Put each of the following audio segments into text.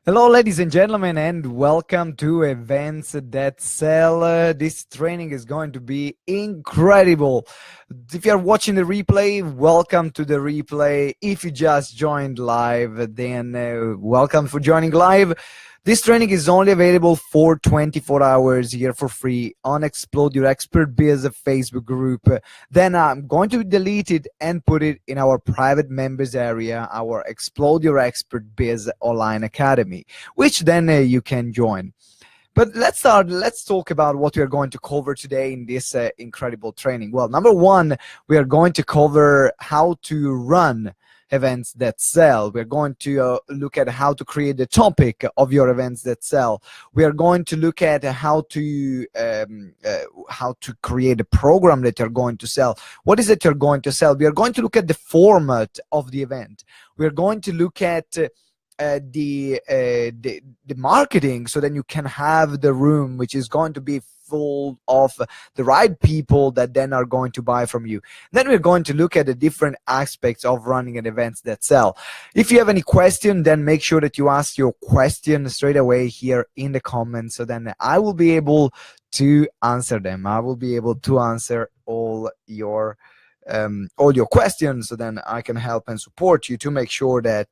Hello, ladies and gentlemen, and welcome to Events That Sell. This training is going to be incredible. If you're watching the replay, welcome to the replay. If you just joined live, then welcome for joining live. This training is only available for 24 hours here for free on Explode Your Expert Biz Facebook group. Then I'm going to delete it and put it in our private members area, our Explode Your Expert Biz online academy, which then you can join. But let's talk about what we are going to cover today in this incredible training. Well, number one, we are going to cover how to run events that sell. We're going to look at how to create the topic of your events that sell. We are going to look at how to create a program that you're going to sell. What is it you're going to sell? We are going to look at the format of the event. We're going to look at the marketing, so then you can have the room which is going to be full of the right people that then are going to buy from you. Then we're going to look at the different aspects of running an event that sell. If you have any question, then make sure that you ask your question straight away here in the comments, so then I will be able to answer them. I will be able to answer all your questions, so then I can help and support you to make sure that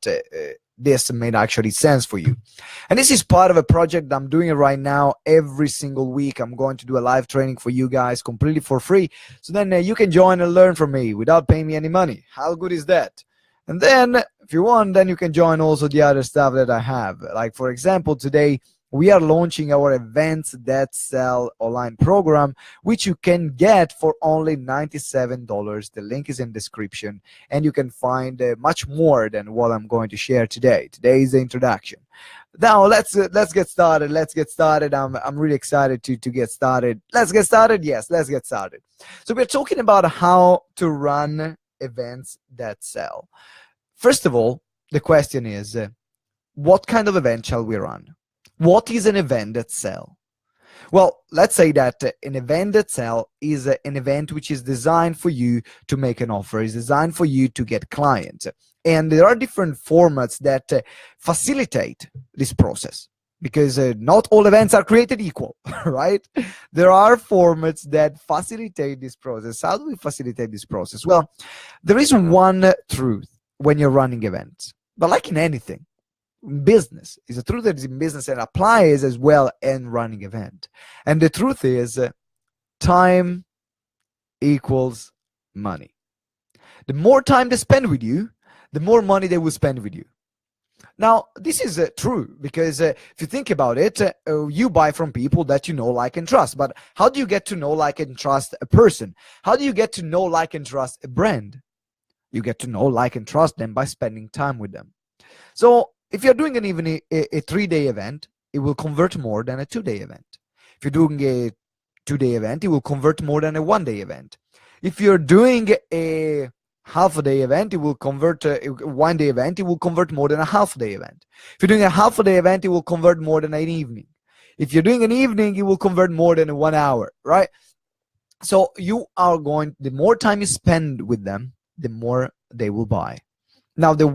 this made actually sense for you. And this is part of a project I'm doing right now. Every single week I'm going to do a live training for you guys completely for free, so then you can join and learn from me without paying me any money. How good is that? And then if you want, then you can join also the other stuff that I have. Like, for example, today we are launching our Events That Sell online program, which you can get for only $97. The link is in the description, and you can find much more than what I'm going to share today. Today is the introduction. Now let's get started. Let's get started. I'm really excited to get started. Let's get started. Yes, let's get started. So we're talking about how to run events that sell. First of all, the question is, what kind of event shall we run? What is an event that sell? Well, let's say that an event that sell is an event which is designed for you to make an offer, is designed for you to get clients. And there are different formats that facilitate this process, because not all events are created equal, right? There are formats that facilitate this process. How do we facilitate this process? Well, there is one truth when you're running events, but like in anything, business is a truth that is in business and applies as well in running event. And the truth is time equals money. The more time they spend with you, the more money they will spend with you. Now, this is true, because if you think about it, you buy from people that you know, like, and trust. But how do you get to know, like, and trust a person? How do you get to know, like, and trust a brand? You get to know, like, and trust them by spending time with them. So if you're doing a 3-day event, it will convert more than a 2-day event. If you're doing a 2-day event, it will convert more than a 1-day event. If you're doing a half-a-day event, it will convert a 1-day event, it will convert more than a half-day event. If you're doing a half-a-day event, it will convert more than an evening. If you're doing an evening, it will convert more than a 1 hour, right? So you are going, the more time you spend with them, the more they will buy. Now, the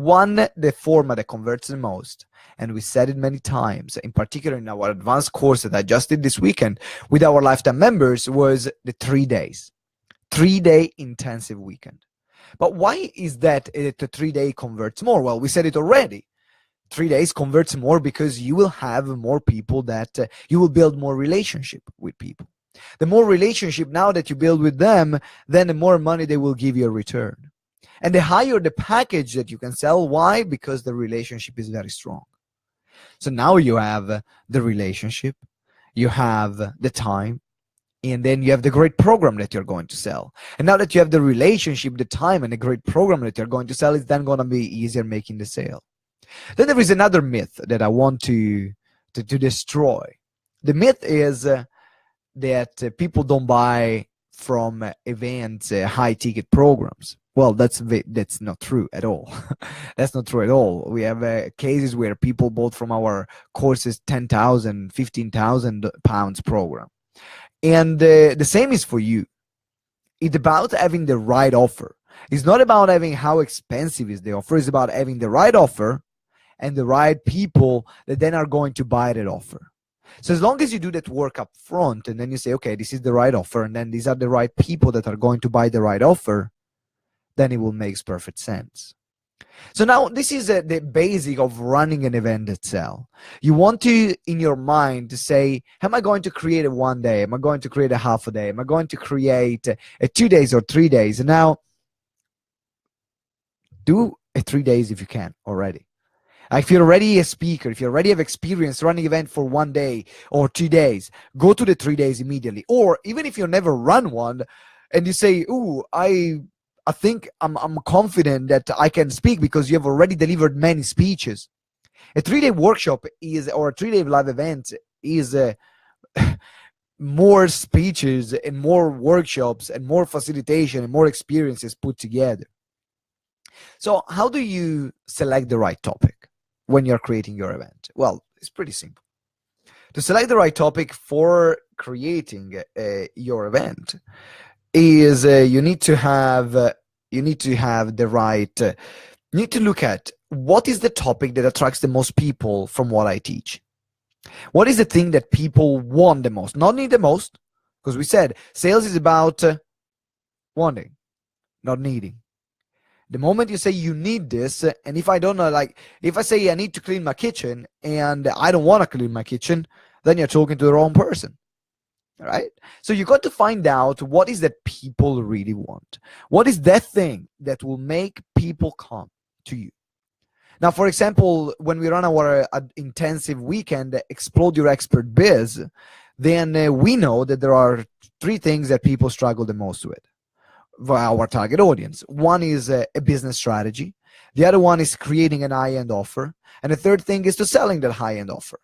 format that converts the most, and we said it many times, in particular in our advanced course that I just did this weekend with our lifetime members, was the 3 days, 3-day intensive weekend. But why is that the 3-day converts more? Well, we said it already. 3 days converts more because you will have more people that you will build more relationship with people. The more relationship now that you build with them, then the more money they will give you a return. And the higher the package that you can sell. Why? Because the relationship is very strong. So now you have the relationship, you have the time, and then you have the great program that you're going to sell. And now that you have the relationship, the time, and the great program that you're going to sell, it's then going to be easier making the sale. Then there is another myth that I want to destroy. The myth is that people don't buy from events, high-ticket programs. Well, that's not true at all. That's not true at all. We have cases where people bought from our courses 10,000, 15,000 pounds program. And the same is for you. It's about having the right offer. It's not about having how expensive is the offer. It's about having the right offer and the right people that then are going to buy that offer. So as long as you do that work up front, and then you say, okay, this is the right offer, and then these are the right people that are going to buy the right offer, then it will make perfect sense. So now this is the basic of running an event itself. You want to, in your mind, to say, am I going to create a 1 day? Am I going to create a half a day? Am I going to create a 2 days or 3 days? And now do a 3 days if you can already. If you're already a speaker, if you already have experience running event for 1 day or 2 days, go to the 3 days immediately. Or even if you never run one and you say, ooh, I think I'm confident that I can speak, because you have already delivered many speeches. A 3-day workshop is, or a 3-day live event is more speeches and more workshops and more facilitation and more experiences put together. So how do you select the right topic when you're creating your event? Well, it's pretty simple. To select the right topic for creating your event is you need to have the right, you need to look at what is the topic that attracts the most people from what I teach. What is the thing that people want the most, not need the most? Because we said sales is about wanting, not needing. The moment you say you need this, and if I don't know, like if I say I need to clean my kitchen and I don't want to clean my kitchen, then you're talking to the wrong person. All right? So you got to find out what is that people really want. What is that thing that will make people come to you? Now, for example, when we run our intensive weekend, Explode Your Expert Biz, then we know that there are 3 things that people struggle the most with for our target audience. One is a business strategy. The other one is creating an high-end offer. And the third thing is to selling that high-end offer.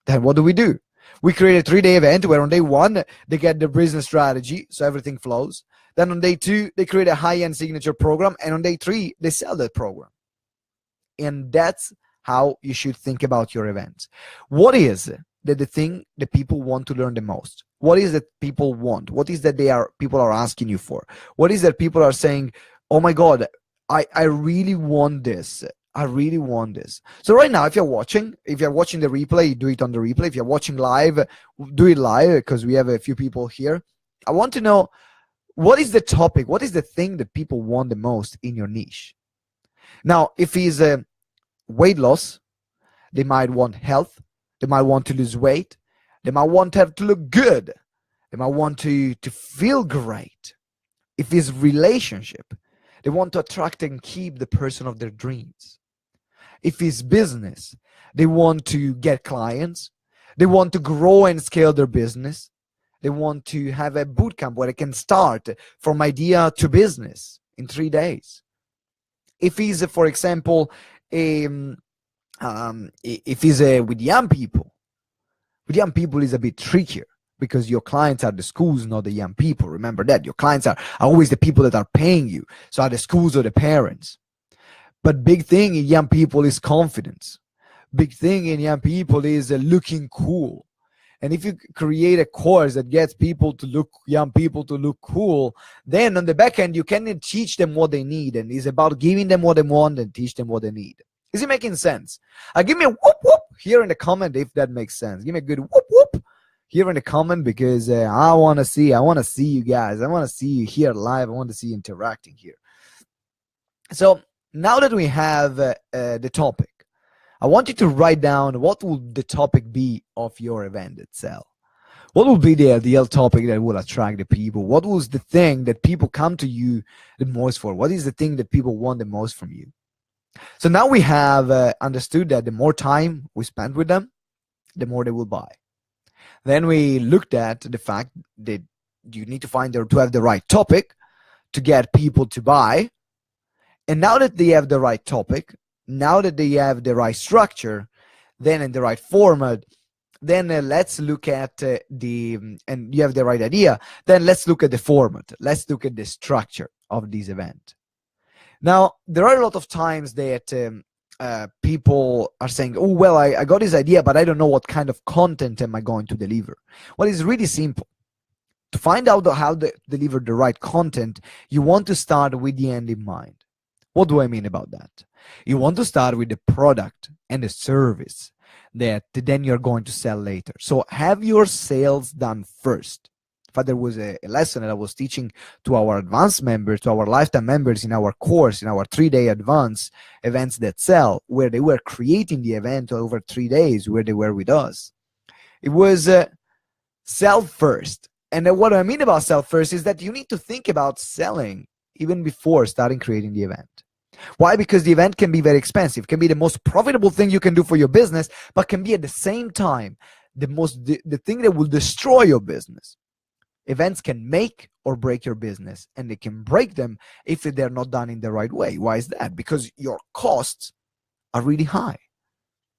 Then what do? We create a 3-day event where on day 1, they get the business strategy, so everything flows. Then on day 2, they create a high-end signature program. And on day 3, they sell that program. And that's how you should think about your events. What is the thing that people want to learn the most? What is that people want? What is that people are asking you for? What is that people are saying, oh my God, I really want this. I really want this. So right now, if you're watching the replay, do it on the replay. If you're watching live, do it live, because we have a few people here. I want to know, what is the topic? What is the thing that people want the most in your niche? Now, if it's weight loss, they might want health. They might want to lose weight. They might want to have to look good. They might want to feel great. If it's relationship, they want to attract and keep the person of their dreams. If it's business, they want to get clients. They want to grow and scale their business. They want to have a bootcamp where they can start from idea to business in 3 days. If it's, for example, if it's with young people, is a bit trickier, because your clients are the schools, not the young people. Remember that. Your clients are always the people that are paying you. So are the schools or the parents. But big thing in young people is confidence. Big thing in young people is looking cool. And if you create a course that gets young people to look cool, then on the back end, you can teach them what they need. And it's about giving them what they want and teach them what they need. Is it making sense? Give me a whoop whoop here in the comment if that makes sense. Give me a good whoop whoop here in the comment, because I want to see you guys. I want to see you here live. I want to see you interacting here. So now that we have the topic, I want you to write down what will the topic be of your event itself. What will be the ideal topic that will attract the people? What was the thing that people come to you the most for? What is the thing that people want the most from you? So now we have understood that the more time we spend with them, the more they will buy. Then we looked at the fact that you need to have the right topic to get people to buy. And now that they have the right topic, now that they have the right structure, then in the right format, then let's look at and you have the right idea, then let's look at the format. Let's look at the structure of this event. Now, there are a lot of times that people are saying, oh, well, I got this idea, but I don't know what kind of content am I going to deliver. Well, it's really simple. To find out how to deliver the right content, you want to start with the end in mind. What do I mean about that? You want to start with the product and the service that then you're going to sell later. So have your sales done first. In fact, there was a lesson that I was teaching to our advanced members, to our lifetime members in our course, in our 3-day advance events that sell, where they were creating the event over 3 days where they were with us. It was sell first. And what I mean about sell first is that you need to think about selling even before starting creating the event. Why? Because the event can be very expensive, can be the most profitable thing you can do for your business, but can be at the same time the thing that will destroy your business. Events can make or break your business, and they can break them if they're not done in the right way. Why is that? Because your costs are really high.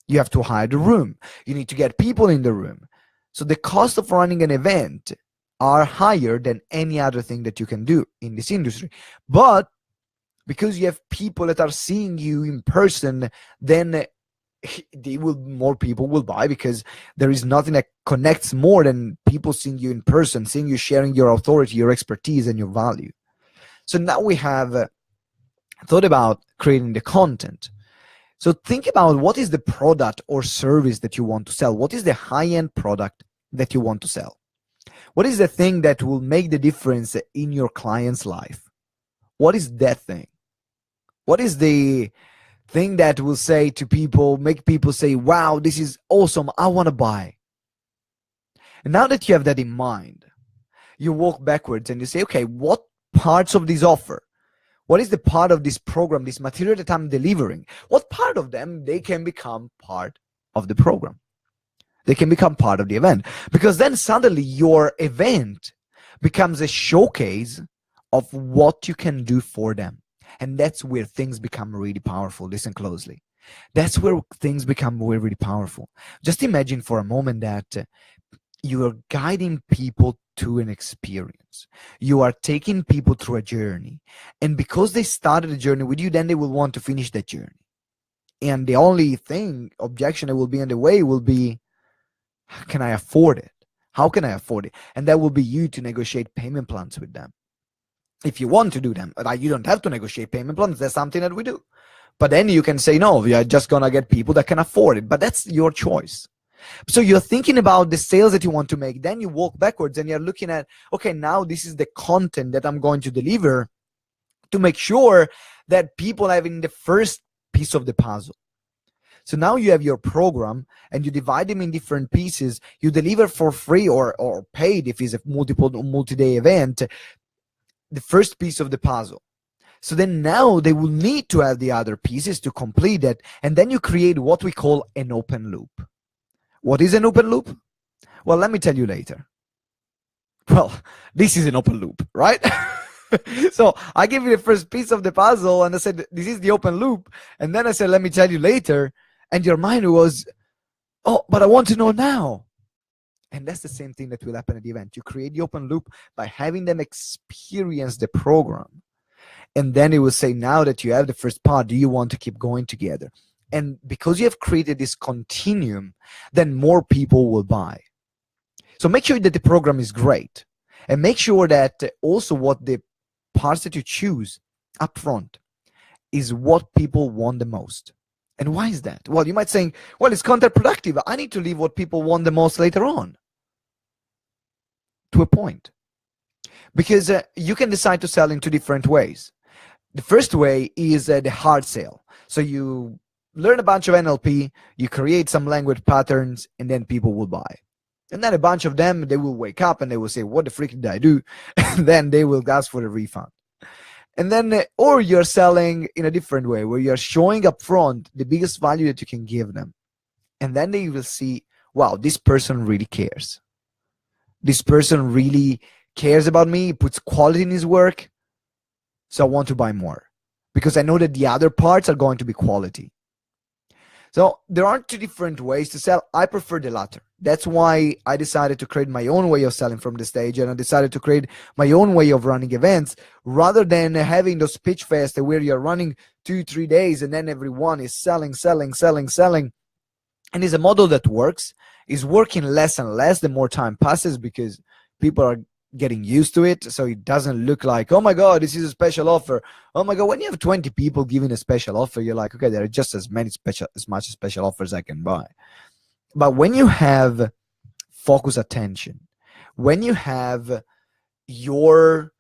You have to hire the room. You need to get people in the room. So the cost of running an event are higher than any other thing that you can do in this industry. But because you have people that are seeing you in person, then more people will buy, because there is nothing that connects more than people seeing you in person, seeing you sharing your authority, your expertise, and your value. So now we have thought about creating the content. So think about what is the product or service that you want to sell. What is the high-end product that you want to sell? What is the thing that will make the difference in your client's life? What is that thing? What is the thing that will say to people, make people say, wow, this is awesome, I want to buy? And now that you have that in mind, you walk backwards and you say, okay, what parts of this offer? What is the part of this program, this material that I'm delivering? What part of them, they can become part of the program? They can become part of the event. Because then suddenly your event becomes a showcase of what you can do for them. And that's where things become really powerful. Listen closely. That's where things become really powerful. Just imagine for a moment that you are guiding people to an experience. You are taking people through a journey. And because they started a journey with you, then they will want to finish that journey. And the only objection that will be in the way will be, can I afford it? How can I afford it? And that will be you to negotiate payment plans with them. If you want to do them, you don't have to negotiate payment plans. That's something that we do. But then you can say, no, we are just going to get people that can afford it. But that's your choice. So you're thinking about the sales that you want to make. Then you walk backwards and you're looking at, okay, now this is the content that I'm going to deliver to make sure that people have in the first piece of the puzzle. So now you have your program and you divide them in different pieces. You deliver for free or paid if it's a multi-day event, the first piece of the puzzle. So then now they will need to have the other pieces to complete it. And then you create what we call an open loop. What is an open loop? Well, let me tell you later. Well, this is an open loop, right? So I gave you the first piece of the puzzle and I said, this is the open loop. And then I said, let me tell you later. And your mind was, oh, but I want to know now. And that's the same thing that will happen at the event. You create the open loop by having them experience the program. And then it will say, now that you have the first part, do you want to keep going together? And because you have created this continuum, then more people will buy. So make sure that the program is great. And make sure that also what the parts that you choose up front is what people want the most. And why is that? Well, you might think, well, it's counterproductive. I need to leave what people want the most later on. To a point. Because you can decide to sell in two different ways. The first way is the hard sale. So you learn a bunch of NLP, you create some language patterns, and then people will buy. And then a bunch of them, they will wake up and they will say, what the freak did I do? And then they will ask for a refund. And then, or you're selling in a different way, where you're showing up front the biggest value that you can give them. And then they will see, wow, this person really cares. This person really cares about me, puts quality in his work. So I want to buy more because I know that the other parts are going to be quality. So there are two different ways to sell. I prefer the latter. That's why I decided to create my own way of selling from the stage, and I decided to create my own way of running events rather than having those pitch fests where you're running 2-3 days and then everyone is selling. And it's a model that works. Is working less and less the more time passes because people are getting used to it, so it doesn't look like, oh my god, this is a special offer. Oh my god, when you have 20 people giving a special offer, you're like, okay, there are just as much special offers I can buy. But when you have focus attention, when you have your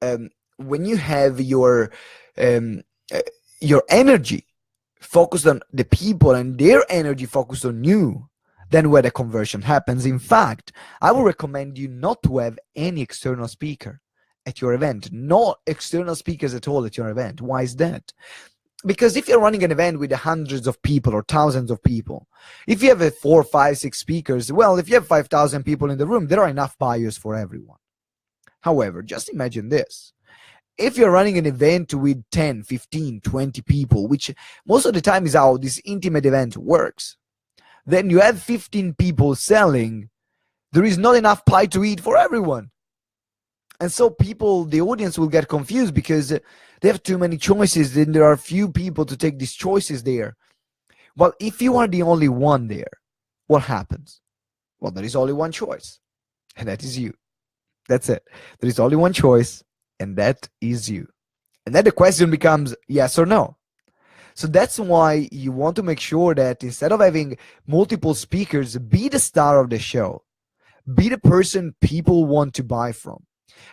um, when you have um, uh, your energy focused on the people and their energy focused on you, then where the conversion happens. In fact, I would recommend you not to have any external speaker at your event. No external speakers at all at your event. Why is that? Because if you're running an event with hundreds of people or thousands of people, if you have 4, 5, 6 speakers, well, if you have 5,000 people in the room, there are enough buyers for everyone. However, just imagine this. If you're running an event with 10, 15, 20 people, which most of the time is how this intimate event works, then you have 15 people selling, there is not enough pie to eat for everyone. And so people, the audience will get confused because they have too many choices, then there are few people to take these choices there. Well, if you are the only one there, what happens? Well, there is only one choice, and that is you. That's it. There is only one choice, and that is you. And then the question becomes yes or no. So that's why you want to make sure that instead of having multiple speakers, be the star of the show. Be the person people want to buy from.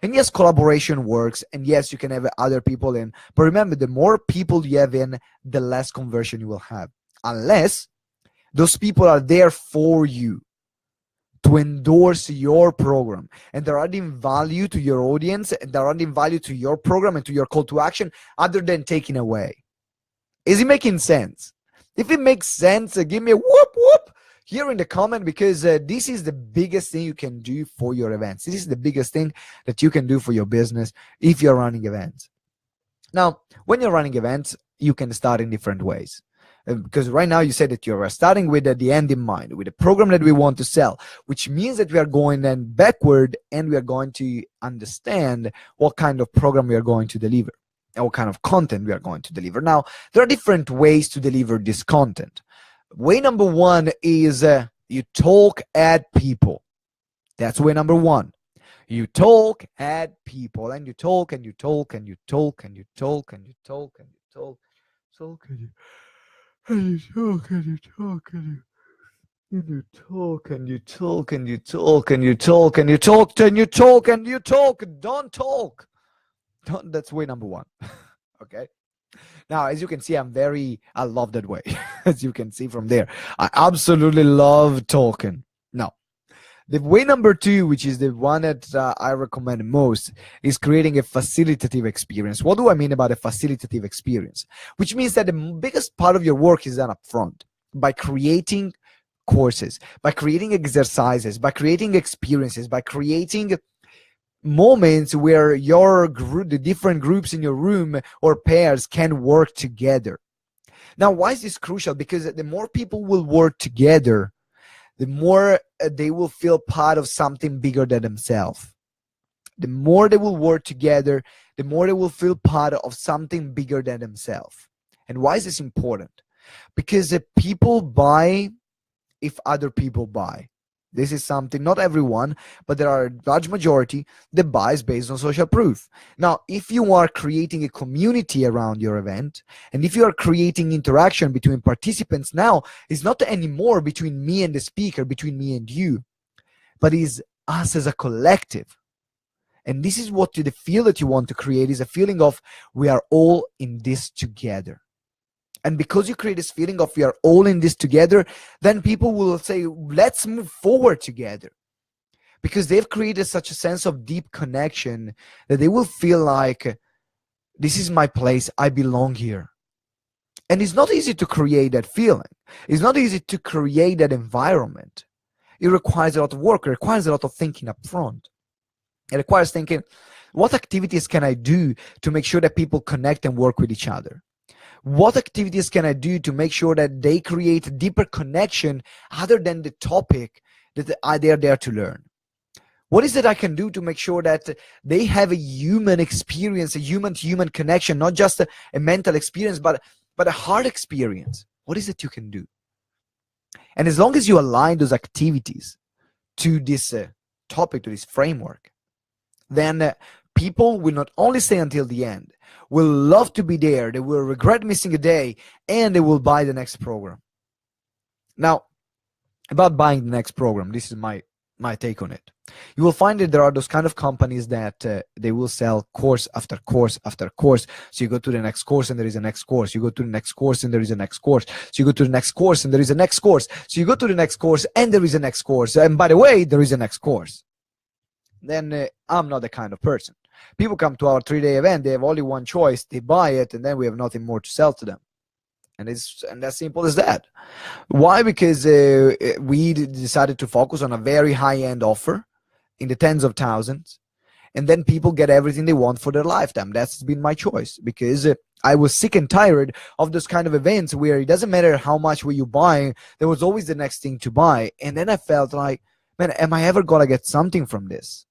And yes, collaboration works. And yes, you can have other people in. But remember, the more people you have in, the less conversion you will have. Unless those people are there for you, to endorse your program, and they're adding value to your audience, and they're adding value to your program and to your call to action, other than taking away. Is it making sense? If it makes sense, give me a whoop whoop here in the comment, because this is the biggest thing you can do for your events. This is the biggest thing that you can do for your business if you're running events. Now, when you're running events, you can start in different ways. Because right now you said that you're starting with the end in mind, with the program that we want to sell, which means that we are going then backward, and we are going to understand what kind of program we are going to deliver and what kind of content we are going to deliver. Now, there are different ways to deliver this content. Way number one is you talk at people. That's way number one. You talk at people, and you talk and you talk and you talk and you talk and you talk and you talk, talk and you. And you talk and you talk and you talk and you talk and you talk and you talk and you talk and you talk and you talk. Don't talk. That's way number one. Okay. Now, as you can see, I love that way. As you can see from there, I absolutely love talking. Now, the way number two, which is the one that I recommend most, is creating a facilitative experience. What do I mean about a facilitative experience? Which means that the biggest part of your work is done up front by creating courses, by creating exercises, by creating experiences, by creating moments where your group, the different groups in your room or pairs can work together. Now, why is this crucial? Because the more people will work together, the more they will feel part of something bigger than themselves. The more they will work together, the more they will feel part of something bigger than themselves. And why is this important? Because people buy if other people buy. This is something, not everyone, but there are a large majority that buys based on social proof. Now, if you are creating a community around your event, and if you are creating interaction between participants, now it's not anymore between me and the speaker, between me and you, but is us as a collective. And this is what the feel that you want to create is a feeling of we are all in this together. And because you create this feeling of we are all in this together, then people will say, let's move forward together. Because they've created such a sense of deep connection that they will feel like, this is my place, I belong here. And it's not easy to create that feeling. It's not easy to create that environment. It requires a lot of work. It requires a lot of thinking up front. It requires thinking, what activities can I do to make sure that people connect and work with each other? What activities can I do to make sure that they create a deeper connection other than the topic that they are there to learn? What is it I can do to make sure that they have a human experience, a human-to-human connection, not just a mental experience, but a heart experience? What is it you can do? And as long as you align those activities to this topic, to this framework, then people will not only stay until the end, will love to be there, they will regret missing a day, and they will buy the next program. Now, about buying the next program, this is my take on it. You will find that there are those kind of companies that they will sell course after course after course. So you go to the next course and there is a next course. You go to the next course and there is a next course. So you go to the next course and there is a next course. So you go to the next course and there is a next course. And by the way, there is a next course. Then I'm not the kind of person. People come to our 3-day event, they have only one choice, they buy it, and then we have nothing more to sell to them. And that's simple as that. Why? Because we decided to focus on a very high-end offer in the tens of thousands, and then people get everything they want for their lifetime. That's been my choice, because I was sick and tired of those kind of events where it doesn't matter how much were you buying, there was always the next thing to buy. And then I felt like, man, am I ever gonna get something from this?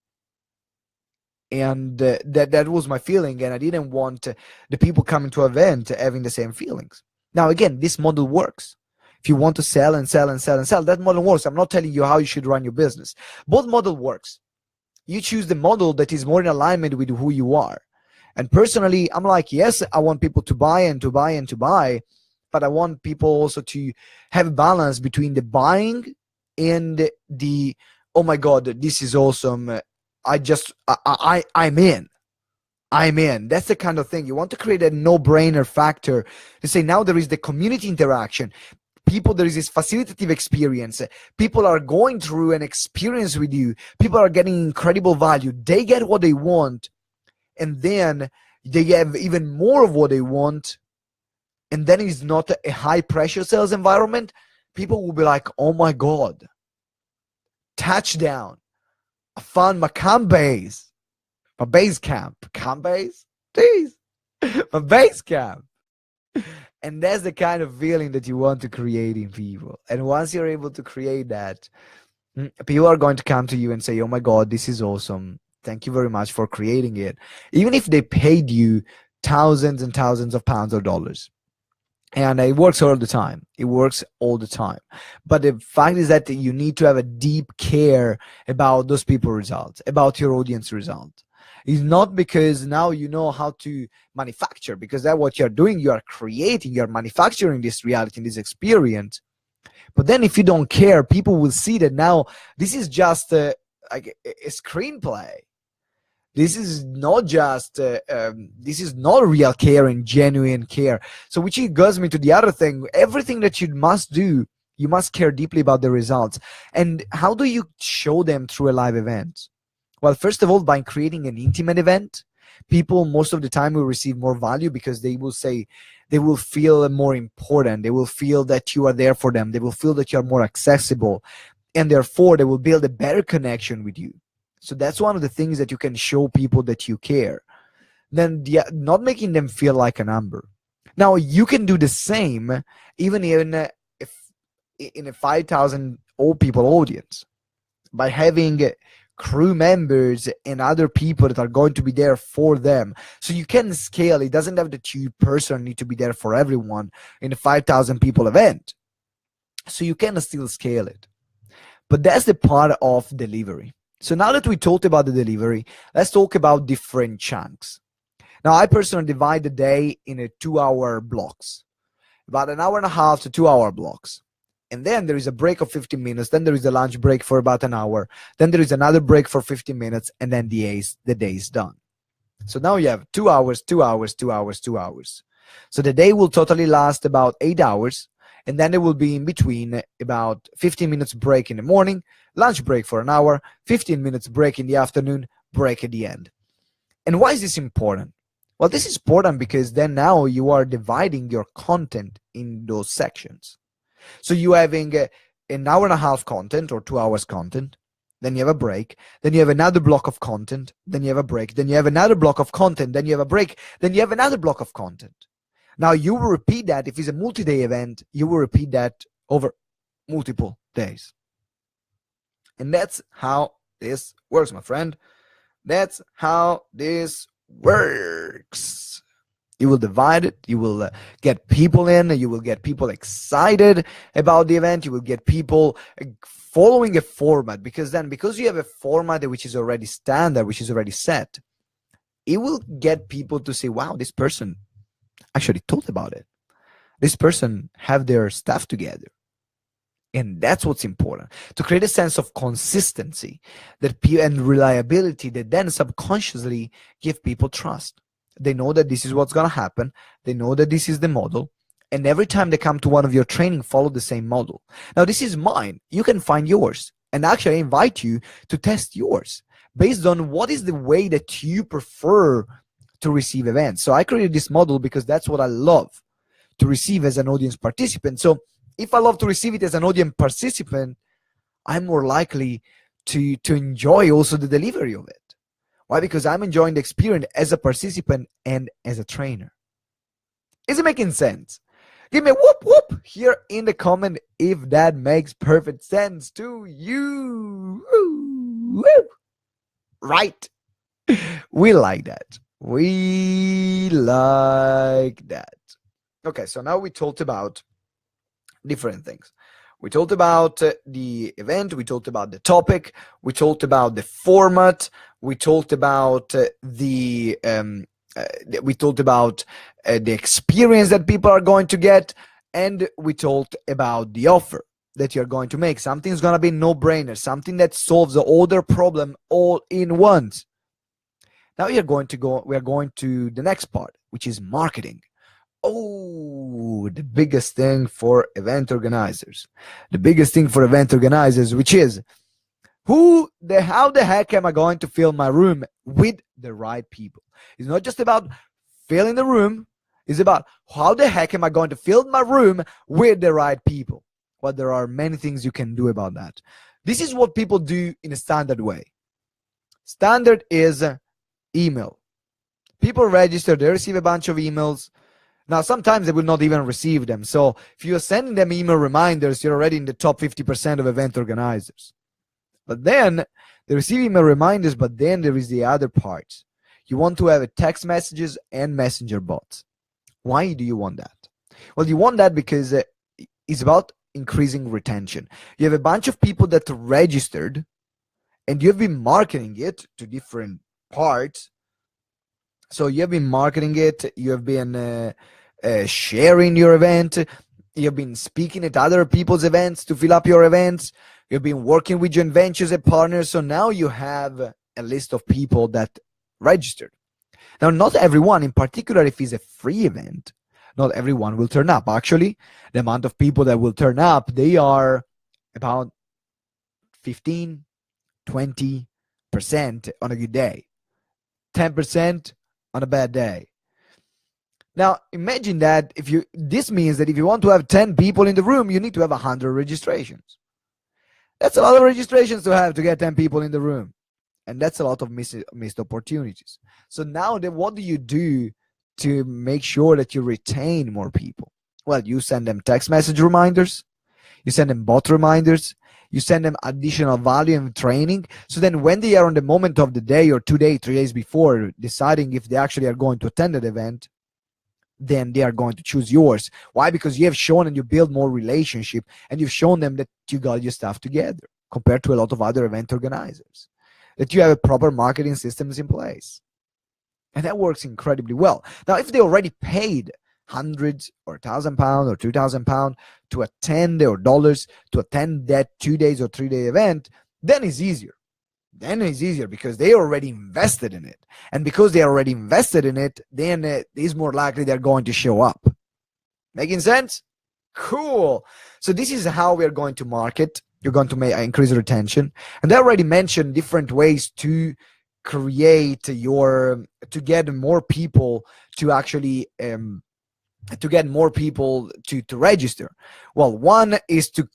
And that was my feeling, and I didn't want the people coming to an event having the same feelings. Now, again, this model works. If you want to sell and sell and sell and sell, that model works. I'm not telling you how you should run your business. Both model works. You choose the model that is more in alignment with who you are. And personally, I'm like, yes, I want people to buy and to buy and to buy, but I want people also to have a balance between the buying and the, oh my God, this is awesome. I'm in. That's the kind of thing. You want to create a no-brainer factor to say, now there is the community interaction. People, there is this facilitative experience. People are going through an experience with you. People are getting incredible value. They get what they want. And then they have even more of what they want. And then it's not a high-pressure sales environment. People will be like, oh my God, touchdown. I found my base. My base camp. Camp base? Jeez. My base camp. And that's the kind of feeling that you want to create in people. And once you're able to create that, people are going to come to you and say, oh my God, this is awesome. Thank you very much for creating it. Even if they paid you thousands and thousands of pounds or dollars. And it works all the time. It works all the time. But the fact is that you need to have a deep care about those people results, about your audience result. It's not because now you know how to manufacture, because that's what you're doing. You are creating, you're manufacturing this reality, this experience. But then if you don't care, people will see that now this is just like a screenplay. This is not just, this is not real care and genuine care. So which goes me to the other thing. Everything that you must do, you must care deeply about the results. And how do you show them through a live event? Well, first of all, by creating an intimate event, people most of the time will receive more value, because they will say, they will feel more important. They will feel that you are there for them. They will feel that you are more accessible. And therefore, they will build a better connection with you. So that's one of the things that you can show people that you care. Then not making them feel like a number. Now, you can do the same even in a 5,000 old people audience by having crew members and other people that are going to be there for them. So you can scale. It doesn't have that you personally need to be there for everyone in a 5,000 people event. So you can still scale it. But that's the part of delivery. So now that we talked about the delivery, let's talk about different chunks. Now, I personally divide the day in a 2-hour blocks, about an hour and a half to 2-hour blocks. And then there is a break of 15 minutes. Then there is a lunch break for about an hour. Then there is another break for 15 minutes. And then the day is done. So now you have 2 hours, 2 hours, 2 hours, 2 hours. So the day will totally last about 8 hours. And then there will be in between about 15 minutes break in the morning, lunch break for an hour, 15 minutes break in the afternoon, break at the end. And why is this important? Well, this is important because then now you are dividing your content in those sections. So you having an hour and a half content or 2 hours content, then you have a break, then you have another block of content, then you have a break, then you have another block of content, then you have a break, then you have another block of content. Now you will repeat that. If it's a multi-day event, you will repeat that over multiple days. And that's how this works, my friend. That's how this works. You will divide it. You will get people in. You will get people excited about the event. You will get people following a format, because you have a format which is already standard, which is already set, it will get people to say, wow, this person actually thought about it. This person have their stuff together. And that's what's important, to create a sense of consistency and reliability that then subconsciously give people trust. They know that this is what's going to happen. They know that this is the model. And every time they come to one of your training, follow the same model. Now, this is mine. You can find yours. And actually, I invite you to test yours based on what is the way that you prefer to receive events. So I created this model because that's what I love to receive as an audience participant. So if I love to receive it as an audience participant, I'm more likely to enjoy also the delivery of it. Why? Because I'm enjoying the experience as a participant and as a trainer. Is it making sense? Give me a whoop whoop here in the comment if that makes perfect sense to you. Woo, woo. Right. We like that. We like that. Okay, so now we talked about different things. We talked about the event, we talked about the topic, we talked about the format, we talked about the experience that people are going to get, and we talked about the offer that you're going to make. Something's going to be no-brainer, something that solves all their problem all in once. Now we are going to the next part, which is marketing. Oh, the biggest thing for event organizers. The biggest thing for event organizers, which is how the heck am I going to fill my room with the right people? It's not just about filling the room. It's about how the heck am I going to fill my room with the right people? Well, there are many things you can do about that. This is what people do in a standard way. Standard is email. People register, they receive a bunch of emails. Now, sometimes they will not even receive them. So if you're sending them email reminders, you're already in the top 50% of event organizers. But then they receive email reminders, but then there is the other part. You want to have a text messages and messenger bots. Why do you want that? Well, you want that because it's about increasing retention. You have a bunch of people that registered, and you've been marketing it to different parts. So you have been marketing it, you have been sharing your event, you've been speaking at other people's events to fill up your events, you've been working with joint ventures and partners. So now you have a list of people that registered. Now, not everyone, in particular if it's a free event, not everyone will turn up. Actually, the amount of people that will turn up, they are about 15, 20% on a good day, 10% on a bad day. Now, imagine that this means that if you want to have 10 people in the room, you need to have 100 registrations. That's a lot of registrations to have to get 10 people in the room. And that's a lot of missed opportunities. So now then, what do you do to make sure that you retain more people? Well, you send them text message reminders. You send them bot reminders. You send them additional value and training. So then when they are on the moment of the day or 2 days, 3 days before deciding if they actually are going to attend that event, then they are going to choose yours. Why? Because you have shown and you build more relationship, and you've shown them that you got your stuff together compared to a lot of other event organizers, that you have a proper marketing systems in place. And that works incredibly well. Now, if they already paid hundreds or £1,000 or £2,000 to attend, or dollars to attend that 2 days or 3 day event, then it's easier. Then it's easier because they already invested in it. And because they already invested in it, then it's more likely they're going to show up. Making sense? Cool. So this is how we're going to market. You're going to increase retention. And I already mentioned different ways to create to get more people to actually to register. Well, one is to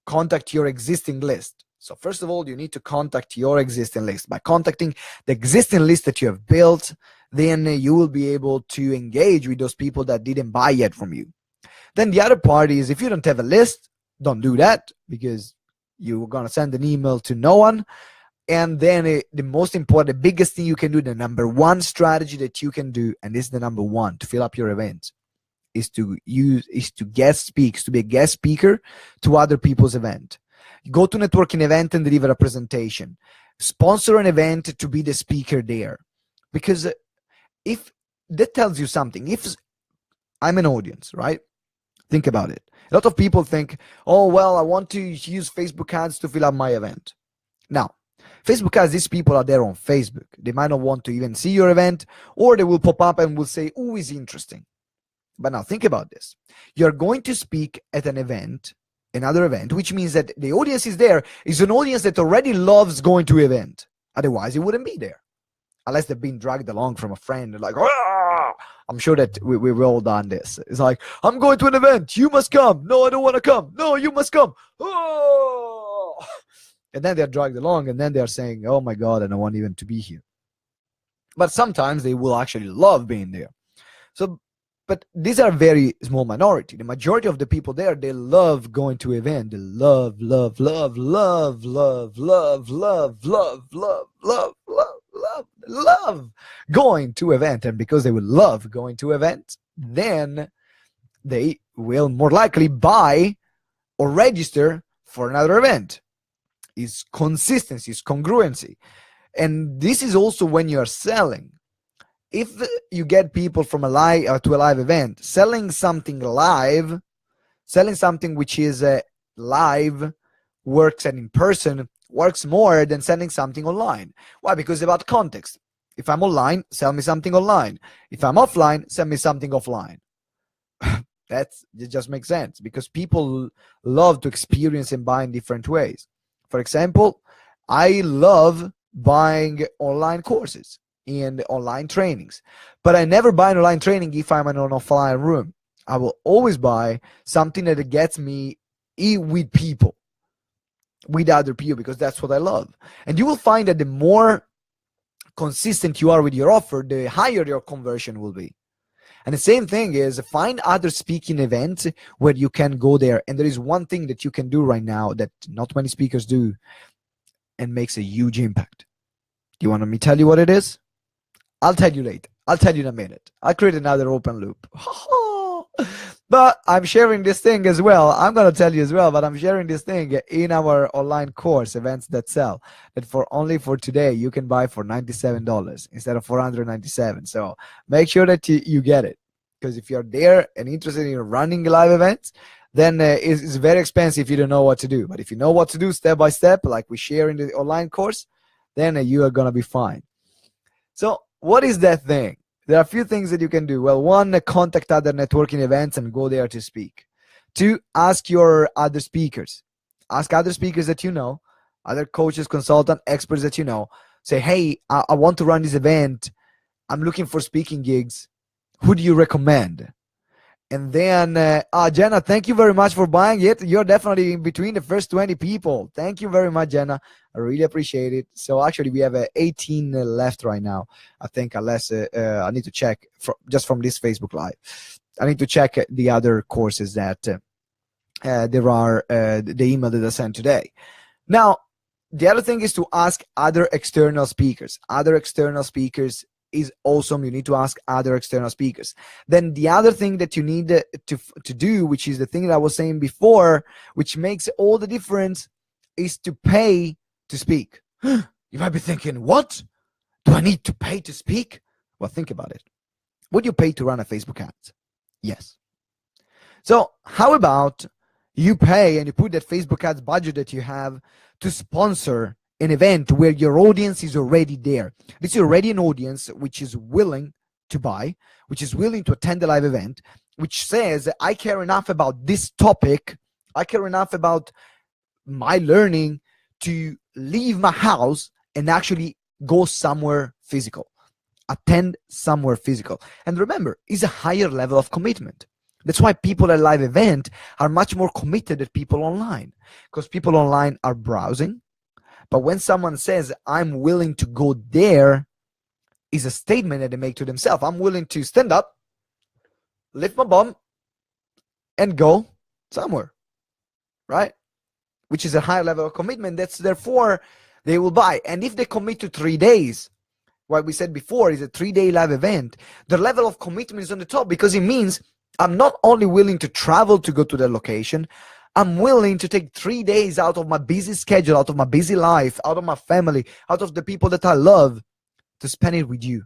contact your existing list. So first of all, you need to contact your existing list. By contacting the existing list that you have built, then you will be able to engage with those people that didn't buy yet from you. Then the other part is, if you don't have a list, don't do that, because you're going to send an email to no one. And then the most important, the biggest thing you can do, the number one strategy that you can do, and this is the number one to fill up your events, is to guest speak, to be a guest speaker to other people's event. Go to networking event and deliver a presentation. Sponsor an event to be the speaker there. Because if that tells you something, if I'm an audience, right? Think about it. A lot of people think, oh, well, I want to use Facebook ads to fill up my event. Now, Facebook ads, these people are there on Facebook. They might not want to even see your event, or they will pop up and will say, oh, is interesting. But now think about this. You're going to speak at an event, another event, which means that the audience is there is an audience that already loves going to an event. Otherwise, it wouldn't be there. Unless they've been dragged along from a friend, like, ah! I'm sure that we've all done this. It's like, I'm going to an event, you must come. No, I don't want to come. No, you must come. Oh! And then they're dragged along, and then they're saying, oh my God, I don't want even to be here. But sometimes they will actually love being there. So, but these are a very small minority. The majority of the people there, they love going to event. They love going to event. And because they will love going to events, then they will more likely buy or register for another event. Is consistency, is congruency. And this is also when you're selling. If you get people from a live to a live event, selling something live, selling something which is live, works and in person, works more than selling something online. Why? Because it's about context. If I'm online, sell me something online. If I'm offline, sell me something offline. It just makes sense, because people love to experience and buy in different ways. For example, I love buying online courses and online trainings, but I never buy an online training if I'm in an offline room. I will always buy something that gets me with people, with other people, because that's what I love. And you will find that the more consistent you are with your offer, the higher your conversion will be. And the same thing is, find other speaking events where you can go there. And there is one thing that you can do right now that not many speakers do and makes a huge impact. Do you want me to tell you what it is? I'll tell you later. I'll tell you in a minute. I'll create another open loop. But I'm sharing this thing as well. I'm going to tell you as well, but I'm sharing this thing in our online course, Events That Sell, that only for today, you can buy for $97 instead of $497. So make sure that you get it. Because if you're there and interested in running live events, then it's very expensive if you don't know what to do. But if you know what to do step by step, like we share in the online course, then you are going to be fine. So what is that thing? There are a few things that you can do. Well, one, contact other networking events and go there to speak. Two, ask your other speakers. Ask other speakers that you know, other coaches, consultants, experts that you know. Say, hey, I want to run this event. I'm looking for speaking gigs. Who do you recommend? And then, Jenna, thank you very much for buying it. You're definitely in between the first 20 people. Thank you very much, Jenna. I really appreciate it. So actually, we have 18 left right now, I think, unless I need to check just from this Facebook Live. I need to check the other courses that there are, the email that I sent today. Now, the other thing is to ask other external speakers. Other external speakers is awesome. You need to ask other external speakers. Then the other thing that you need to do, which is the thing that I was saying before, which makes all the difference, is to pay to speak. You might be thinking, what? Do I need to pay to speak? Well, think about it. Would you pay to run a Facebook ad? Yes. So how about you pay and you put that Facebook ads budget that you have to sponsor an event where your audience is already there. This is already an audience which is willing to buy, which is willing to attend the live event, which says, I care enough about this topic, I care enough about my learning to leave my house and actually go somewhere physical, attend somewhere physical. And remember, it's a higher level of commitment. That's why people at live event are much more committed than people online, because people online are browsing. But when someone says, I'm willing to go there, is a statement that they make to themselves. I'm willing to stand up, lift my bum, and go somewhere, right? Which is a higher level of commitment. That's therefore they will buy. And if they commit to 3 days, what we said before is a 3-day live event, the level of commitment is on the top, because it means I'm not only willing to travel to go to the location, I'm willing to take 3 days out of my busy schedule, out of my busy life, out of my family, out of the people that I love, to spend it with you.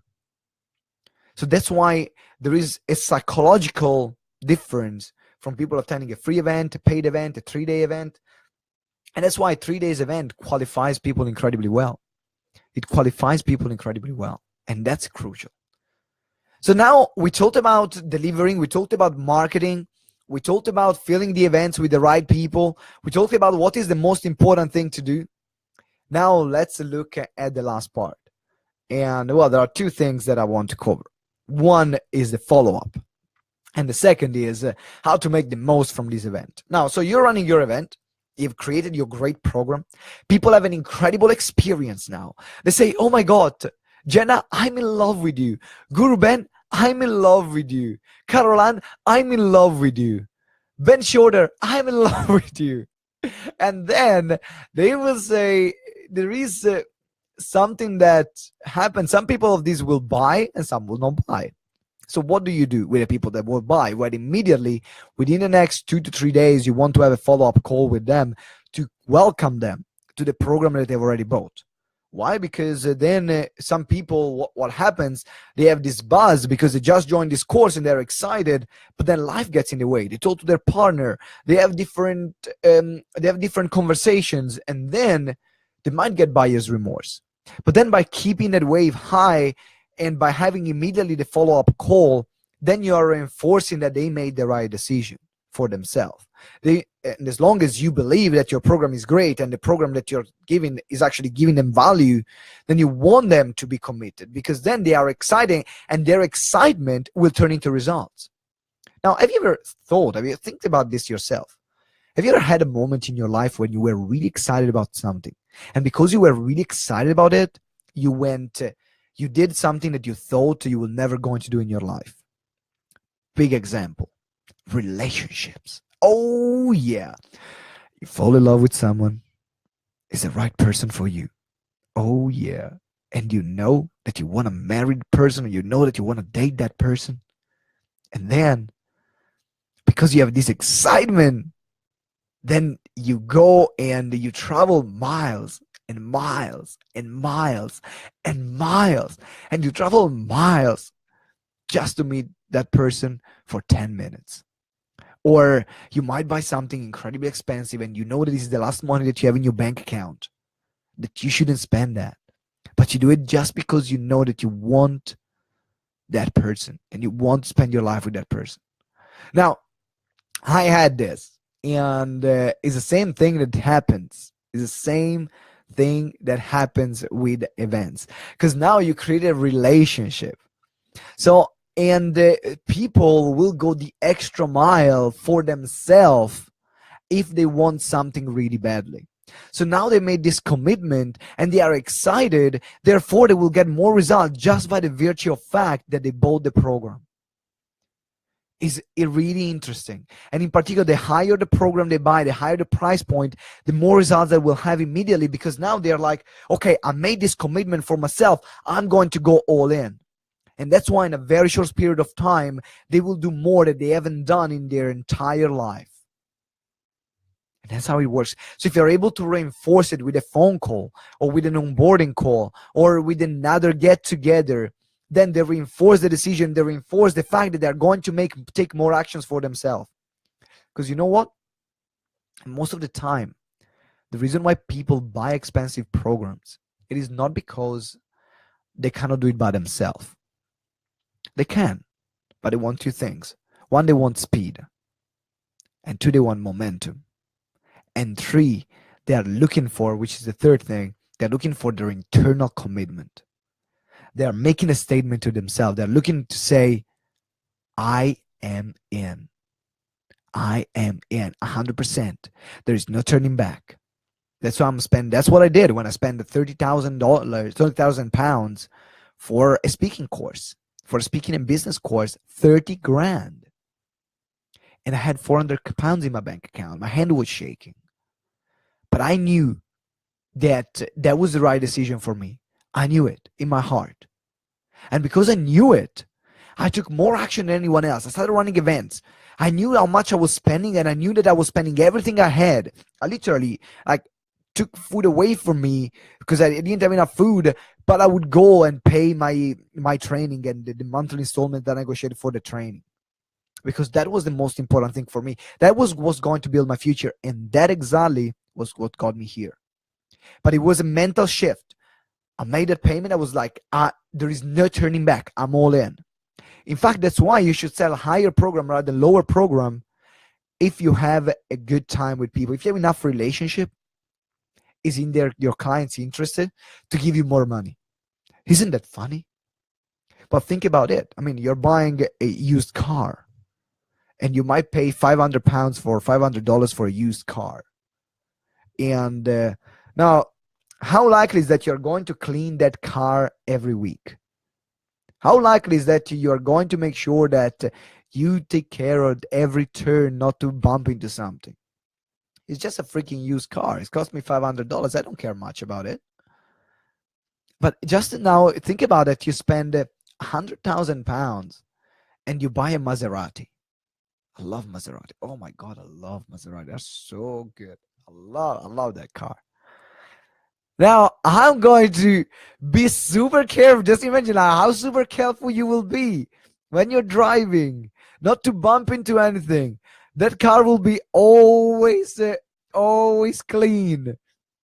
So that's why there is a psychological difference from people attending a free event, a paid event, a 3-day event. And that's why a 3 days event qualifies people incredibly well. It qualifies people incredibly well. And that's crucial. So now we talked about delivering, we talked about marketing, we talked about filling the events with the right people, we talked about what is the most important thing to do. Now let's look at the last part. And well, there are 2 things that I want to cover. One is the follow-up, and the second is how to make the most from this event. Now, so you're running your event, you've created your great program, people have an incredible experience now. They say, oh my God, Jenna, I'm in love with you. Guru Ben, I'm in love with you. Caroline, I'm in love with you. Ben Shorter, I'm in love with you. And then they will say, there is something that happens. Some people of these will buy and some will not buy. So what do you do with the people that will buy? Well, immediately within the next 2 to 3 days, you want to have a follow-up call with them to welcome them to the program that they've already bought. Why? Because then some people, what happens, they have this buzz because they just joined this course and they're excited, but then life gets in the way. They talk to their partner, they have different conversations, and then they might get buyer's remorse. But then by keeping that wave high and by having immediately the follow-up call, then you are reinforcing that they made the right decision for themselves. And as long as you believe that your program is great and the program that you're giving is actually giving them value, then you want them to be committed, because then they are excited and their excitement will turn into results. Now, have you think about this yourself? Have you ever had a moment in your life when you were really excited about something, and because you were really excited about it, you did something that you thought you were never going to do in your life? Big example, relationships. Oh yeah, you fall in love with someone, is the right person for you. Oh yeah, and you know that you want to marry the person, or you know that you want to date that person, and then because you have this excitement, then you go and you travel miles and miles and miles and miles, and you travel miles just to meet that person for 10 minutes. Or you might buy something incredibly expensive and you know that this is the last money that you have in your bank account, that you shouldn't spend that, but you do it just because you know that you want that person and you want to spend your life with that person. Now, I had this, and it's the same thing that happens. It's the same thing that happens with events, because now you create a relationship. So, and people will go the extra mile for themselves if they want something really badly. So now they made this commitment and they are excited. Therefore, they will get more results just by the virtue of fact that they bought the program. Is it really interesting? And in particular, the higher the program they buy, the higher the price point, the more results they will have immediately, because now they're like, okay, I made this commitment for myself. I'm going to go all in. And that's why in a very short period of time, they will do more that they haven't done in their entire life. And that's how it works. So if you're able to reinforce it with a phone call or with an onboarding call or with another get together, then they reinforce the decision, they reinforce the fact that they're going to take more actions for themselves. Because you know what? Most of the time, the reason why people buy expensive programs, it is not because they cannot do it by themselves. They can, but they want 2 things. 1, they want speed. And 2, they want momentum. And 3, they are looking for, which is the third thing, they're looking for their internal commitment. They are making a statement to themselves. They're looking to say, I am in. I am in 100%. There is no turning back. That's what I'm spending. That's what I did when I spent the £30,000 for a speaking course, for a speaking and business course, 30 grand. And I had £400 in my bank account. My hand was shaking. But I knew that that was the right decision for me. I knew it in my heart. And because I knew it, I took more action than anyone else. I started running events. I knew how much I was spending, and I knew that I was spending everything I had. I literally like took food away from me because I didn't have enough food, but I would go and pay my training and the monthly installment that I negotiated for the training, because that was the most important thing for me. That was going to build my future, and that exactly was what got me here. But it was a mental shift. I made that payment. I was like, there is no turning back. I'm all in. In fact, that's why you should sell a higher program rather than lower program. If you have a good time with people, if you have enough relationship, is in there your clients interested to give you more money? Isn't that funny? But think about it. I mean, you're buying a used car, and you might pay £500 for $500 for a used car. And now, how likely is that you're going to clean that car every week? How likely is that you're going to make sure that you take care of every turn not to bump into something? It's just a freaking used car. It cost me $500. I don't care much about it. But just now, think about it. You spend £100,000 and you buy a Maserati. I love Maserati. Oh my God, I love Maserati. They're so good. I love that car. Now, I'm going to be super careful. Just imagine how super careful you will be when you're driving, not to bump into anything. That car will be always clean.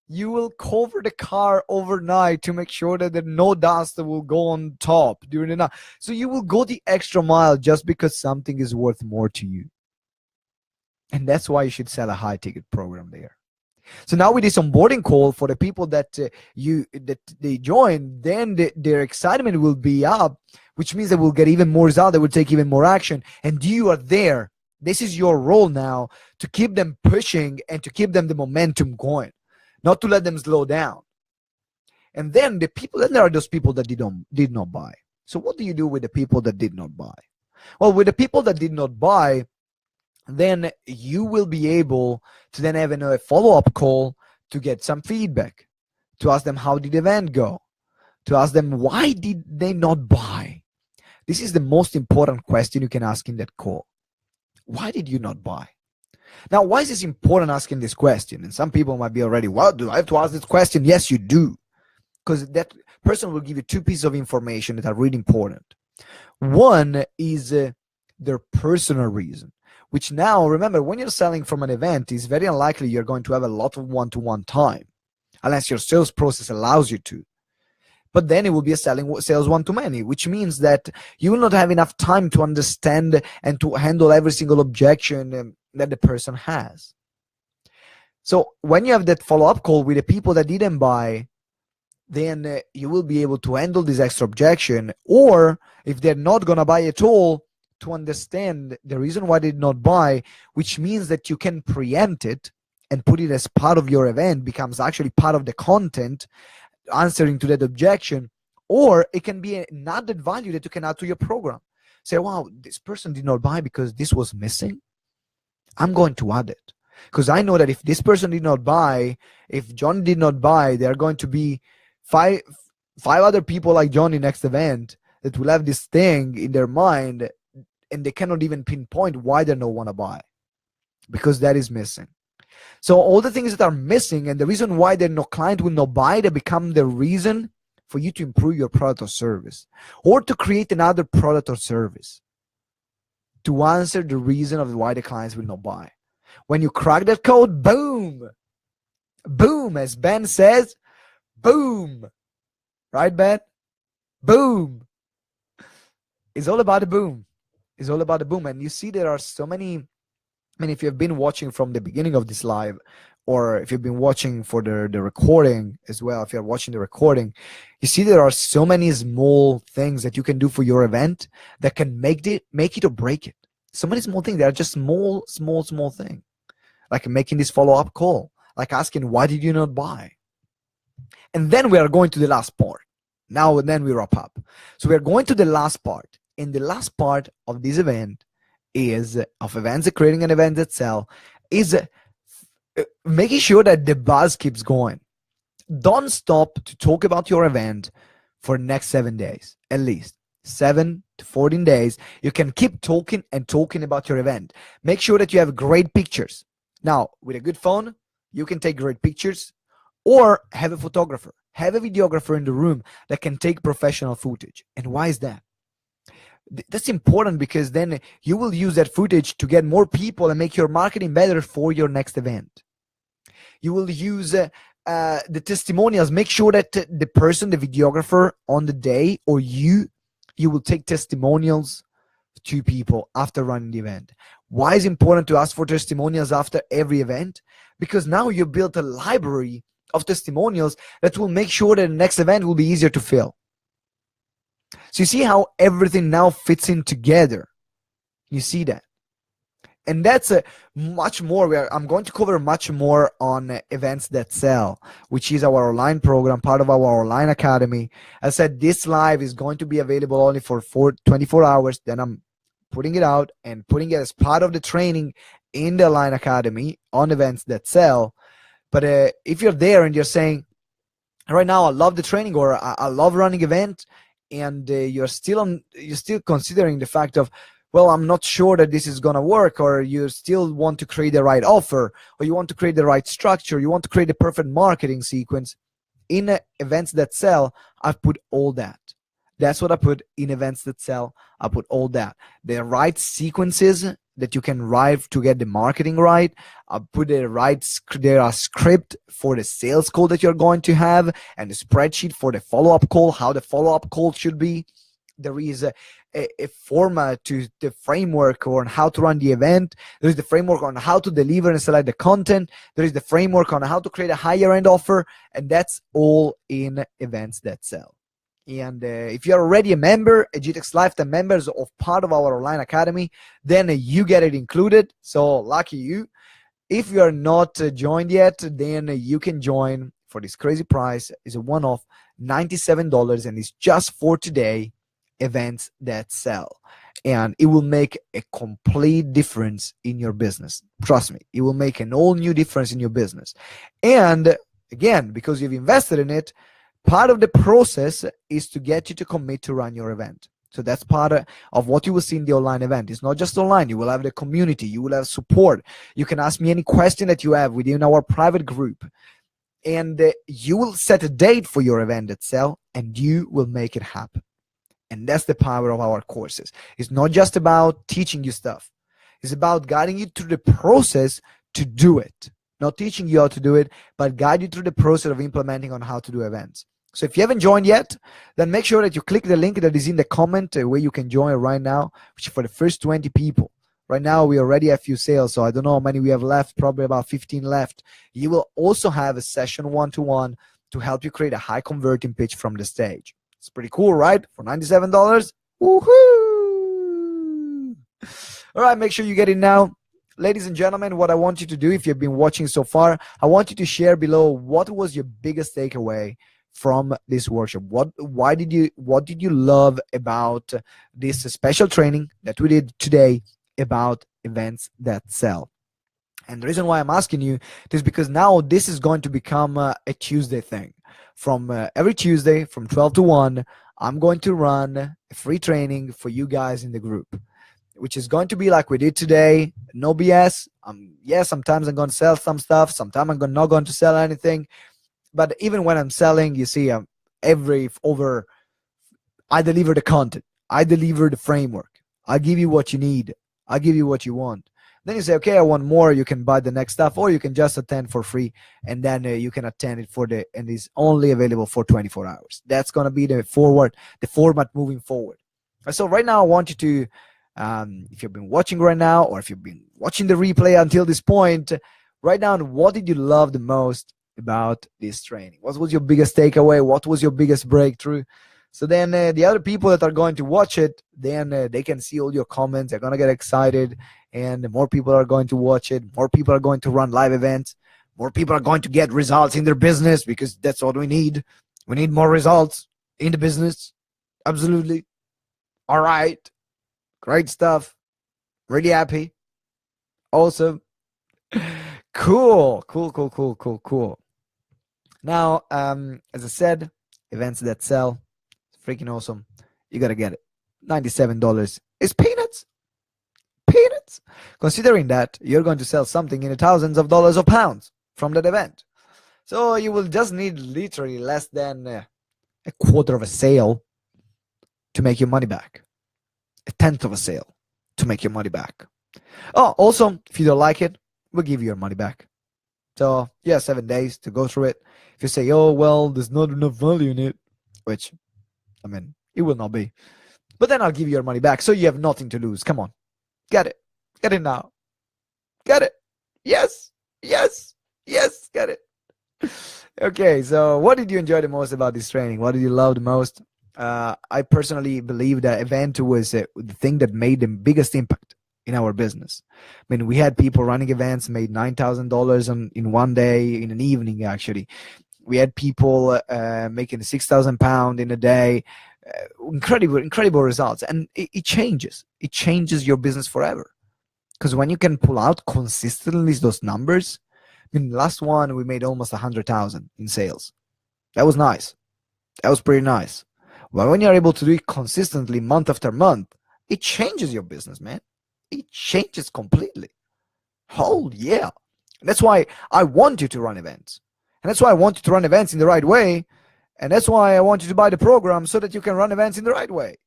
You will cover the car overnight to make sure that there's no dust that will go on top during the night. So you will go the extra mile just because something is worth more to you. And that's why you should sell a high ticket program there. So now with this onboarding call for the people that they join, then their excitement will be up, which means they will get even more result. They will take even more action, and you are there. This is your role now to keep them pushing and to keep them the momentum going, not to let them slow down. And then there are those people that did not buy. So what do you do with the people that did not buy? Well, with the people that did not buy, then you will be able to then have a follow-up call to get some feedback, to ask them how did the event go, to ask them why did they not buy. This is the most important question you can ask in that call. Why did you not buy? Now, why is this important asking this question? And some people might be already, well, do I have to ask this question? Yes, you do. Because that person will give you two pieces of information that are really important. One is their personal reason, which now, remember, when you're selling from an event, it's very unlikely you're going to have a lot of one-to-one time, unless your sales process allows you to. But then it will be a sales one-to-many, which means that you will not have enough time to understand and to handle every single objection that the person has. So when you have that follow-up call with the people that didn't buy, then you will be able to handle this extra objection, or if they're not going to buy at all, to understand the reason why they did not buy, which means that you can preempt it and put it as part of your event, becomes actually part of the content, answering to that objection, or it can be an added value that you can add to your program. Say, wow, this person did not buy because this was missing. I'm going to add it. Because I know that if this person did not buy, if John did not buy, there are going to be five other people like Johnny next event that will have this thing in their mind, and they cannot even pinpoint why they don't want to buy, because that is missing. So all the things that are missing and the reason why the client will not buy, they become the reason for you to improve your product or service, or to create another product or service to answer the reason of why the clients will not buy. When you crack that code, boom, boom, as Ben says, boom, right, Ben? Boom. It's all about the boom. It's all about the boom. And you see there are so many, I mean, if you've been watching from the beginning of this live, or if you've been watching for the recording as well, if you're watching the recording, you see there are so many small things that you can do for your event that can make it or break it. So many small things. They are just small things. Like making this follow-up call, like asking, why did you not buy? And then we are going to the last part. Now and then we wrap up. So we are going to the last part. And the last part of this event is of events, creating an event that sell, is making sure that the buzz keeps going. Don't stop to talk about your event for the next 7 days, at least 7 to 14 days. You can keep talking and talking about your event. Make sure that you have great pictures. Now, with a good phone, you can take great pictures, or have a photographer, have a videographer in the room that can take professional footage. And why is that? That's important because then you will use that footage to get more people and make your marketing better for your next event. You will use the testimonials. Make sure that the person, the videographer on the day, or you will take testimonials to people after running the event. Why is it important to ask for testimonials after every event? Because now you built a library of testimonials that will make sure that the next event will be easier to fill. So you see how everything now fits in together. You see that. And that's much more. I'm going to cover much more on events that sell, which is our online program, part of our online academy. As I said, this live is going to be available only for 24 hours. Then I'm putting it out and putting it as part of the training in the online academy on events that sell. But if you're there and you're saying, right now I love the training, or I love running event, and you're still considering the fact of, well, I'm not sure that this is going to work, or you still want to create the right offer, or you want to create the right structure, you want to create the perfect marketing sequence. In events that sell, I've put all that. That's what I put in events that sell. I put all that. The right sequences that you can write to get the marketing right. I put the right script for the sales call that you're going to have, and the spreadsheet for the follow-up call, how the follow-up call should be. There is a format to the framework on how to run the event. There is the framework on how to deliver and select the content. There is the framework on how to create a higher end offer, and that's all in events that sell. And if you're already a member, a GTEx Lifetime members of part of our online academy, then you get it included. So lucky you. If you are not joined yet, then you can join for this crazy price. It's a one-off, $97, and it's just for today, events that sell. And it will make a complete difference in your business. Trust me, it will make an all new difference in your business. And again, because you've invested in it, part of the process is to get you to commit to run your event. So that's part of what you will see in the online event. It's not just online. You will have the community. You will have support. You can ask me any question that you have within our private group. And you will set a date for your event that sell, and you will make it happen. And that's the power of our courses. It's not just about teaching you stuff. It's about guiding you through the process to do it. Not teaching you how to do it, but guide you through the process of implementing on how to do events. So if you haven't joined yet, then make sure that you click the link that is in the comment where you can join right now, which is for the first 20 people. Right now, we already have a few sales, so I don't know how many we have left, probably about 15 left. You will also have a session one-to-one to help you create a high converting pitch from the stage. It's pretty cool, right? For $97, woohoo! All right, make sure you get it now. Ladies and gentlemen, what I want you to do, if you've been watching so far, I want you to share below what was your biggest takeaway from this workshop. What did you love about this special training that we did today about events that sell? And the reason why I'm asking you is because now this is going to become a Tuesday thing. From every Tuesday from 12 to 1, I'm going to run a free training for you guys in the group, which is going to be like we did today. No BS. Yes, sometimes I'm going to sell some stuff. Sometimes I'm not going to sell anything. But even when I'm selling, you see, I deliver the content. I deliver the framework. I give you what you need. I give you what you want. Then you say, okay, I want more. You can buy the next stuff, or you can just attend for free, and then you can attend it and it's only available for 24 hours. That's going to be the format moving forward. So right now, I want you to, if you've been watching right now, or if you've been watching the replay until this point, write down what did you love the most about this training. What was your biggest takeaway? What was your biggest breakthrough? So then the other people that are going to watch it, then they can see all your comments. They're going to get excited, and more people are going to watch it. More people are going to run live events. More people are going to get results in their business, because that's what we need. We need more results in the business. Absolutely. All right. Great stuff. Really happy. Awesome. Cool. Now, as I said, events that sell, freaking awesome. You gotta get it. $97 is peanuts. Peanuts. Considering that you're going to sell something in the thousands of dollars or pounds from that event. So you will just need literally less than a quarter of a sale to make your money back. A tenth of a sale to make your money back. Oh, also, if you don't like it, we'll give you your money back. So you have 7 days to go through it. If you say, oh, well, there's not enough value in it, which, I mean, it will not be. But then I'll give you your money back, so you have nothing to lose. Come on. Get it. Get it now. Get it. Yes. Yes. Yes. Get it. Okay, so what did you enjoy the most about this training? What did you love the most? I personally believe that event was the thing that made the biggest impact in our business. I mean, we had people running events made $9,000 in one day, in an evening, actually. We had people making £6,000 in a day. Incredible results. And it changes. It changes your business forever. Because when you can pull out consistently those numbers, I mean, last one, we made almost 100,000 in sales. That was nice. That was pretty nice. Well, when you're able to do it consistently month after month, it changes your business, man. It changes completely. Oh, yeah. And that's why I want you to run events. And that's why I want you to run events in the right way. And that's why I want you to buy the program so that you can run events in the right way.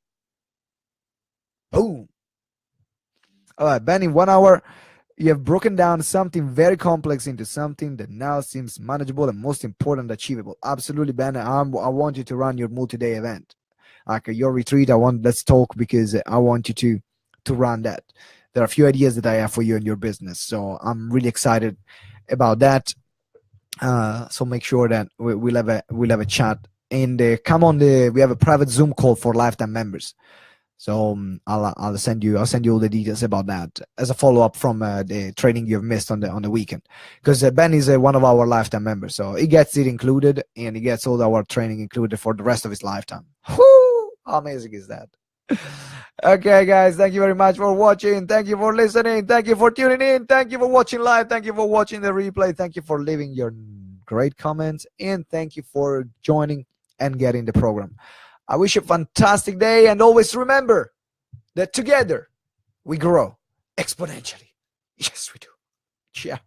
Boom. All right, Ben, in 1 hour, you have broken down something very complex into something that now seems manageable and most important, achievable. Absolutely, Ben. I want you to run your multi-day event, like your retreat. Let's talk, because I want you to run that. There are a few ideas that I have for you in your business, so I'm really excited about that. So make sure that we'll have a chat, and we have a private Zoom call for lifetime members. So I'll send you all the details about that as a follow-up from the training you've missed on the weekend, because Ben is one of our lifetime members, so he gets it included, and he gets all our training included for the rest of his lifetime. Whoo! How amazing is that? Okay, guys, thank you very much for watching. Thank you for listening. Thank you for tuning in. Thank you for watching live. Thank you for watching the replay. Thank you for leaving your great comments, and thank you for joining and getting the program. I wish you a fantastic day, and always remember that together we grow exponentially. Yes, we do. Yeah.